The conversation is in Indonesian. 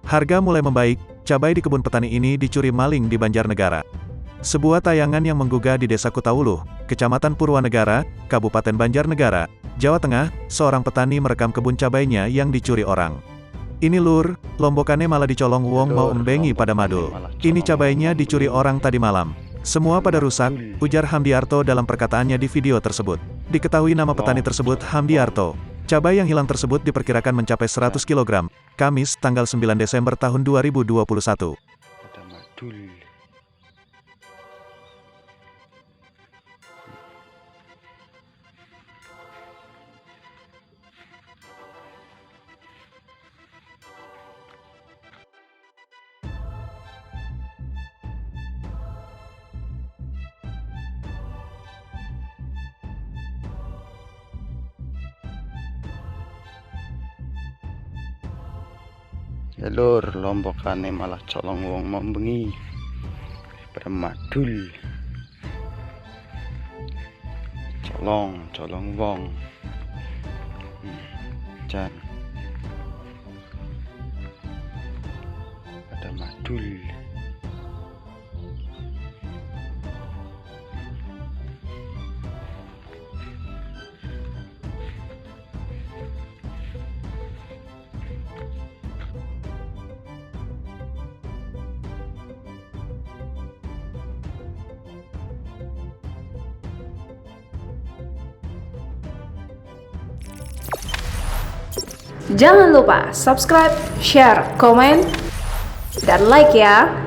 Harga mulai membaik, cabai di kebun petani ini dicuri maling di Banjarnegara. Sebuah tayangan yang menggugah di Desa Kutauluh, Kecamatan Purwanegara, Kabupaten Banjarnegara, Jawa Tengah, seorang petani merekam kebun cabainya yang dicuri orang. Ini lur, lombokannya malah dicolong wong mau embengi pada madul. Ini cabainya dicuri orang tadi malam. Semua pada rusak, ujar Hamdiarto dalam perkataannya di video tersebut. Diketahui nama petani tersebut Hamdiarto. Cabai yang hilang tersebut diperkirakan mencapai 100 kg, Kamis tanggal 9 Desember tahun 2021. Ada madul. Ya lur, lombokane malah colong wong mau bengi pada madul. Colong wong. Jan pada madul. Jangan lupa subscribe, share, komen, dan like ya.